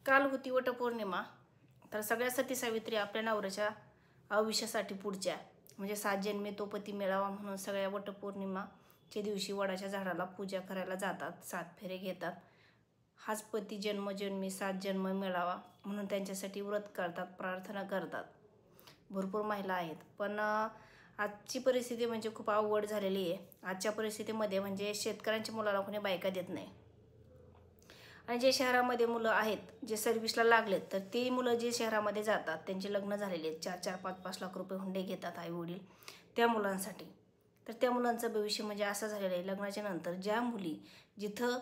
काल होती वटपौर्णिमा, तर सगळ्या सती सावित्री आपल्या नवऱ्याच्या आयुष्यासाठी पुढच्या म्हणजे 7 जन्मी तो पती मिळावा म्हणून सगळ्या वटपौर्णिमाच्या दिवशी वडाच्या झाडाला पूजा करायला जातात, 7 फेरे घेतात. हाच पती जन्मजन्मी 7 जन्म मिळावा म्हणून त्यांच्यासाठी व्रत करतात, प्रार्थना करतात. भरपूर महिला आहेत, पण आजची परिस्थिती म्हणजे खूप अवघड झालेली आहे. आजच्या परिस्थितीमध्ये म्हणजे शेतकऱ्यांच्या मुलाला कोणी बायका देत नाही. आणि जे शहरामध्ये मुलं आहेत, जे सर्व्हिसला लागलेत, तर ती मुलं जे शहरामध्ये जातात त्यांचे लग्न झालेले आहेत, 4-4, 5-5 लाख रुपये हुंडे घेतात आई वडील त्या मुलांसाठी. तर त्या मुलांचं भविष्य म्हणजे असं झालेलं आहे, लग्नाच्या नंतर ज्या मुली जिथं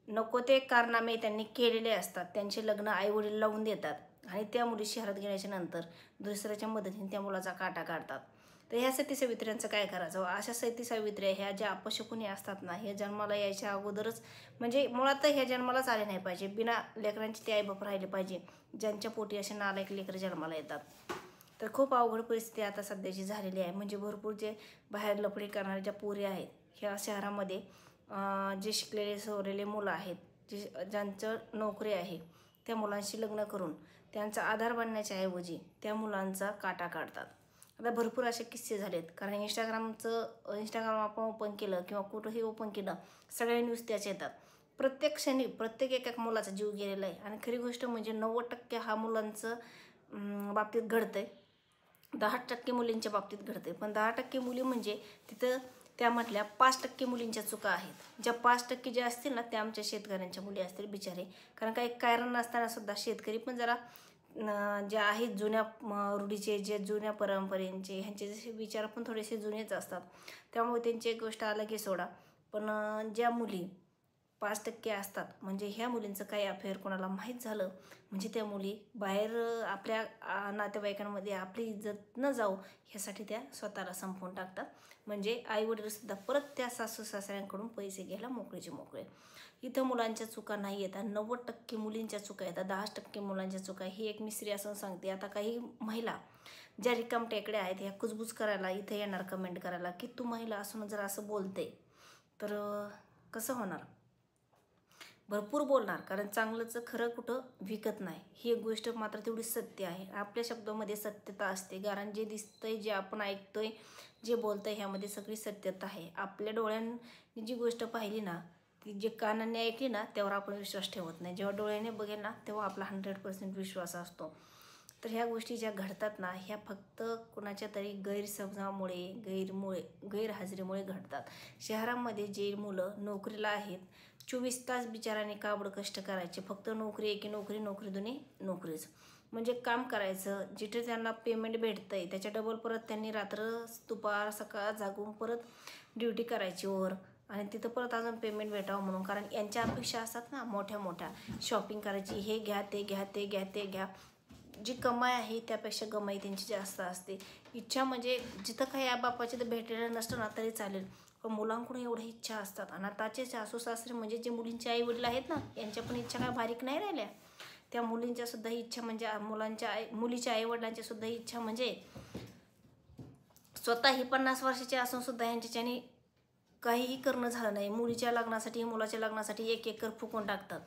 नको ते कारनामे त्यांनी केलेले असतात त्यांचे लग्न आई वडील लावून देतात आणि त्या मुली शहरात गेल्याच्या नंतर दुसऱ्याच्या मदतीने त्या मुलाचा काटा काढतात. तर ह्या सती सावित्र्यांचं काय करायचं? अशा सती सावित्र्या ह्या ज्या अपशकुनी असतात ना, ह्या जन्माला यायच्या अगोदरच म्हणजे मुळात ह्या जन्मालाच आले नाही पाहिजे. बिना लेकरांचे ते आईबाप राहिले पाहिजे, ज्यांच्या पोटी असे नालायक लेकरं जन्माला येतात. तर खूप अवघड परिस्थिती आता सध्याची झालेली आहे. म्हणजे भरपूर जे बाहेर लफडे करणारे ज्या पोरी आहेत ह्या शहरामध्ये, जे शिकलेले सवरलेले मुलं आहेत, ज्यांचं नोकरी आहे, त्या मुलांशी लग्न करून त्यांचा आधार बनण्याच्या ऐवजी त्या मुलांचा काटा काढतात. आता भरपूर असे किस्से झालेत, कारण इंस्टाग्राम आपण ओपन केलं किंवा कुठंही ओपन केलं, सगळ्या न्यूज त्याच येतात. प्रत्येक क्षणी प्रत्येक एक मुलाचा जीव गेलेला आहे. आणि खरी गोष्ट म्हणजे 90% हा मुलांचं बाबतीत घडतंय, 10% मुलींच्या बाबतीत घडते. पण 10% मुली म्हणजे तिथं त्यामधल्या 5% मुलींच्या चुका आहेत. ज्या 5% ज्या असतील ना, त्या आमच्या शेतकऱ्यांच्या मुली असतील बिचारे. कारण काही कारण नसताना सुद्धा शेतकरी पण जरा जे आहेत जुन्या रूढीचे, जे जुन्या परंपरेचे, ह्यांचे जसे विचार पण थोडेसे जुनेच असतात, त्यामुळे त्यांची एक गोष्ट अलग आहे सोडा. पण ज्या मुली 5% असतात, म्हणजे ह्या मुलींचं काही अफेअर कोणाला माहीत झालं म्हणजे त्या मुली बाहेर आपल्या नातेवाईकांमध्ये आपली इज्जत न जाऊ ह्यासाठी त्या स्वतःला संपवून टाकतात. म्हणजे आईवडीलसुद्धा परत त्या सासू सासऱ्यांकडून पैसे घ्यायला मोकळेचे मोकळे. इथं मुलांच्या चुका नाही येतात, 90% मुलींच्या चुका येतात, 10% मुलांच्या चुका. ही एक मिस्त्री असं सांगते. आता काही महिला ज्या रिकामटेकड्या आहेत ह्या कुजबुज करायला इथे येणार कमेंट करायला की तू महिला असून जर असं बोलते तर कसं होणार. भरपूर बोलणार, कारण चांगलंच खरं कुठं विकत नाही. ही एक गोष्ट मात्र तेवढी सत्य आहे. आपल्या शब्दामध्ये सत्यता असते, कारण जे दिसतंय, जे आपण ऐकतोय, जे बोलतंय ह्यामध्ये सगळी सत्यता आहे. आपल्या डोळ्यांनी जी गोष्ट पाहिली ना, ती जे कानाने ऐकली ना, त्यावर आपण विश्वास ठेवत नाही. जेव्हा डोळ्याने बघेल ना, तेव्हा आपला 100% विश्वास असतो. तर ह्या गोष्टी ज्या घडतात ना, ह्या फक्त कुणाच्या तरी गैरसमजामुळे, गैरहजेरीमुळे घडतात. शहरामध्ये जे मुलं नोकरीला आहेत, 24 तास बिचाराने काबड कष्ट करायचे, फक्त नोकरी एकी नोकरी, नोकरी दोन्ही नोकरीच. म्हणजे काम करायचं, जिथे त्यांना पेमेंट भेटतंय त्याच्या डबल परत त्यांनी रात्र दुपार सकाळ जागून परत ड्युटी करायची ओव्हर, आणि तिथं परत अजून पेमेंट भेटावं म्हणून. कारण यांच्या अपेक्षा असतात ना मोठ्या मोठ्या, शॉपिंग करायची, हे घ्या ते घ्या ते घ्या ते घ्या. जी कमाई आहे त्यापेक्षा कमाई त्यांची जास्त असते. इच्छा म्हणजे जिथं काही बापाचे तर भेटलेलं नसतं ना तरी चालेल, पण मुलांकडून एवढ्या इच्छा असतात. आणि आताचे सासू सासरे म्हणजे जे मुलींचे आई वडील आहेत ना, यांच्या पण इच्छा काय बारीक नाही राहिल्या. त्या मुलींच्या सुद्धा इच्छा म्हणजे मुलीच्या आई वडिलांच्या सुद्धा इच्छा म्हणजे स्वतःही 50 वर्षाचे असून सुद्धा यांच्याच्याने काहीही करणं झालं नाही. मुलीच्या लग्नासाठी, मुलाच्या लग्नासाठी 1 एकर फुकून टाकतात.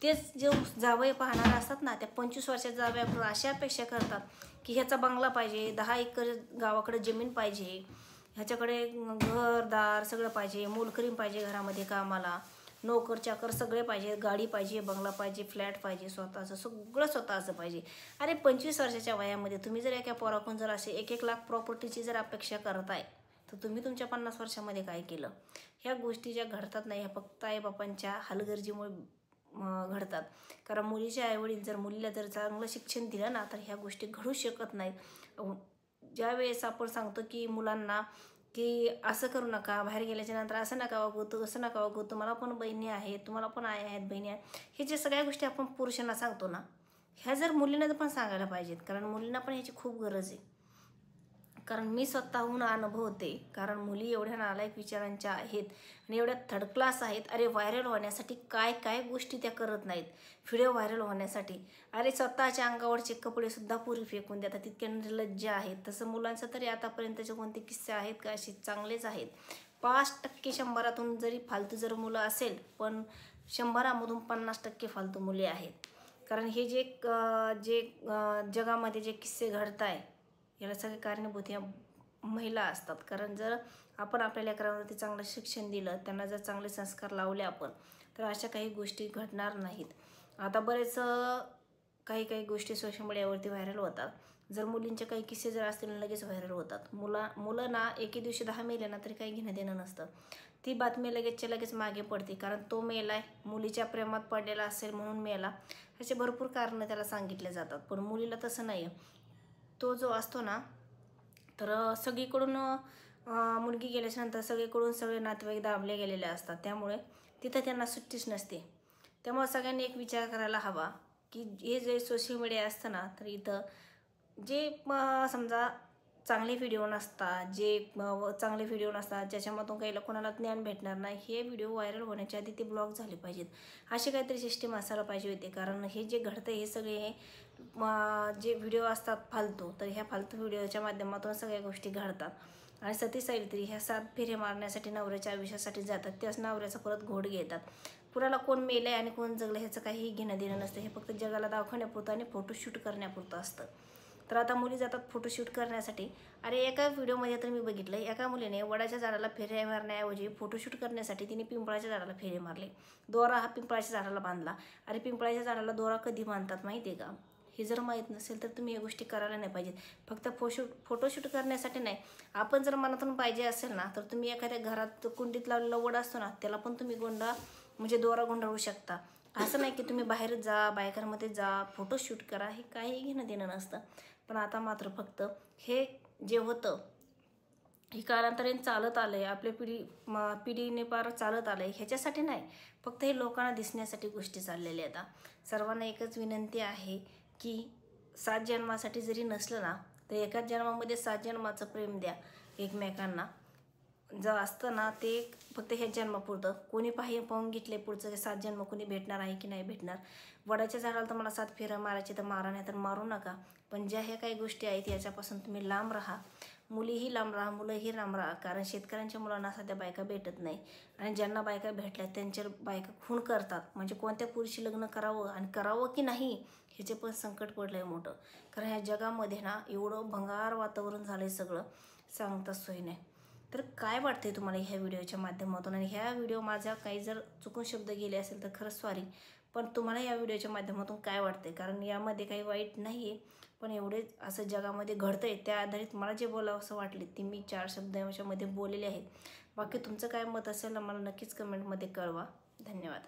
तेच जे जावई पाहणारे असतात ना, त्या 25 वर्षाच्या जावयाकडून अशा अपेक्षा करतात की ह्याचा बंगला पाहिजे, 10 एकर गावाकडे जमीन पाहिजे, ह्याच्याकडे घरदार सगळं पाहिजे, मोलकरीण पाहिजे घरामध्ये कामाला, नोकर चाकर सगळे पाहिजे, गाडी पाहिजे, बंगला पाहिजे, फ्लॅट पाहिजे, स्वतःचं सगळं स्वतःचं पाहिजे. अरे 25 वर्षाच्या वयामध्ये तुम्ही जर एका पोराकडून जर असे 1-1 लाख प्रॉपर्टीची जर अपेक्षा करताय, तर तुम्ही तुमच्या 50 वर्षामध्ये काय केलं? ह्या गोष्टी ज्या घडतात नाही, ह्या फक्त आईबापांच्या हलगर्जीमुळे घडतात. कारण मुलीचे आईवडील जर मुलीला जर चांगलं शिक्षण दिलं ना, तर ह्या गोष्टी घडू शकत नाहीत. ज्या वेळेस आपण सांगतो की मुलांना की असं करू नका, बाहेर गेल्याच्या नंतर असं नका वागू, असं नका वागू, तुम्हाला पण बहिणी आहेत, तुम्हाला पण आई आहेत, बहिणी आहेत, हे जे सगळ्या गोष्टी आपण पुरुषांना सांगतो ना, ह्या जर मुलींना पण सांगायला पाहिजेत. कारण मुलींना पण ह्याची खूप गरज आहे. कारण मी स्वतःहून अनुभवते, कारण मुली एवढ्या नालायक विचारांच्या आहेत आणि एवढ्या थर्ड क्लास आहेत. अरे व्हायरल होण्यासाठी काय काय गोष्टी त्या करत नाहीत, व्हिडिओ व्हायरल होण्यासाठी. अरे स्वतःच्या अंगावरचे कपडेसुद्धा पुरी फेकून देतात, तितक्या निर्लज्ज आहेत. तसं मुलांचं तरी आतापर्यंतचे कोणते किस्से आहेत का असे चांगलेच आहेत. 5% 100मधून जरी फालतू जर मुलं असेल, पण 100मधून 50% फालतू मुले आहेत. कारण हे जगामध्ये जे किस्से घडत आहे याला सगळे कारणीभूत या महिला असतात. कारण जर आपण आपल्या लेकरांवरती चांगलं शिक्षण दिलं, त्यांना जर चांगले संस्कार लावले आपण, तर अशा काही गोष्टी घडणार नाहीत. आता बरेच काही गोष्टी सोशल मीडियावरती व्हायरल होतात. जर मुलींचे काही किस्से जर असतील लगेच व्हायरल होतात. मुलं ना एके दिवशी 10 मेले ना तरी काही घेणं देणं नसतं. ती बातमी लगेचच्या लगेच मागे पडते, कारण तो मेलाय, मुलीच्या प्रेमात पडलेला असेल म्हणून मेला, असे भरपूर कारणं त्याला सांगितले जातात. पण मुलीला तसं नाही आहे. तो जो असतो ना, तर सगळीकडून मुलगी गेल्याच्यानंतर सगळीकडून सगळे नातेवाईक दाबले गेलेले असतात. त्यामुळे तिथं त्यांना सुट्टीच नसते. त्यामुळे सगळ्यांनी एक विचार करायला हवा की हे जे सोशल मीडिया असतं ना, तर इथं जे समजा चांगले व्हिडिओ नसतात, चांगले व्हिडिओ नसतात ज्याच्यामधून काही कोणाला ज्ञान भेटणार नाही, हे व्हिडिओ व्हायरल होण्याच्या आधी ते ब्लॉक झाले पाहिजेत. अशी काहीतरी सिस्टीम असायला पाहिजे होते. कारण हे जे घडतं हे सगळे जे व्हिडिओ असतात फालतू, तर ह्या फालतू व्हिडिओच्या माध्यमातून सगळ्या गोष्टी घडतात. आणि सती सावित्री ह्या 7 फेरे मारण्यासाठी नवऱ्याच्या आयुष्यासाठी जातात. त्याच नवऱ्याचा परत घोड घेतात. पुराला कोण मेलंय आणि कोण जगलं ह्याचं काहीही घेणं देणं नसतं. हे फक्त जगाला दाखवण्यापुरतं आणि फोटोशूट करण्यापुरतं असतं. तर आता मुली जातात फोटोशूट करण्यासाठी. अरे एका व्हिडिओमध्ये तर मी बघितलं, एका मुलीने वडाच्या झाडाला फेरे मारण्याऐवजी फोटोशूट करण्यासाठी तिने पिंपळाच्या झाडाला फेरे मारले. दोरा हा पिंपळाच्या झाडाला बांधला. अरे पिंपळाच्या झाडाला दोरा कधी बांधतात माहिती आहे का? हे जर माहीत नसेल तर तुम्ही या गोष्टी करायला नाही पाहिजेत. फक्त फोटोशूट करण्यासाठी नाही. आपण जर मनातून पाहिजे असेल ना, तर तुम्ही एखाद्या घरात कुंडीत लावलेला वड असतो ना, त्याला पण तुम्ही दोरा गुंडाळू शकता. असं नाही की तुम्ही बाहेर जा, बायकांमध्ये जा, फोटोशूट करा, हे काही घेणं देणं नसतं. पण आता मात्र फक्त हे जे होतं हे कालांतराने चालत आलं आहे, आपल्या पिढीने पार चालत आलं आहे, ह्याच्यासाठी नाही, फक्त हे लोकांना दिसण्यासाठी गोष्टी चाललेल्या आहेत. सर्वांना एकच विनंती आहे की 7 जन्मासाठी जरी नसलं ना, तर एकाच जन्मामध्ये 7 जन्माचं प्रेम द्या एकमेकांना. जर असतं ना ते फक्त ह्याच जन्मापुरतं. कोणी पाहून घेतले पुढचं 7 जन्म कोणी भेटणार आहे की नाही भेटणार. वडाच्या झाडाला तर मला 7 फेऱ्या मारायचे तर मारा, नाही तर मारू नका. पण ज्या ह्या काही गोष्टी आहेत याच्यापासून तुम्ही लांब राहा. मुलीही लांब राहा, मुलंही लांब राहा. कारण शेतकऱ्यांच्या मुलांना सध्या बायका भेटत नाही. आणि ज्यांना बायका भेटल्या त्यांच्या बायका खून करतात. म्हणजे कोणत्या पुरुषी लग्न करावं आणि करावं की नाही ह्याचे पण संकट पडलं आहे मोठं. कारण ह्या जगामध्ये ना एवढं भंगार वातावरण झालं आहे, सगळं सांगता सोय नाही. तर काय वाटते तुम्हाला ह्या व्हिडिओच्या माध्यमातून? आणि ह्या व्हिडिओ माझ्या काही जर चुकून शब्द गेले असेल तर खरंच सॉरी. पण तुम्हाला या व्हिडिओच्या माध्यमातून काय वाटते? कारण यामध्ये काही वाईट नाही आहे, पण एवढेच असं जगामध्ये घडतं आहे त्या आधारित मला जे बोलावं असं वाटले ते मी 4 शब्द याच्यामध्ये बोललेले आहेत. बाकी तुमचं काय मत असेल ना मला नक्कीच कमेंटमध्ये कळवा. धन्यवाद.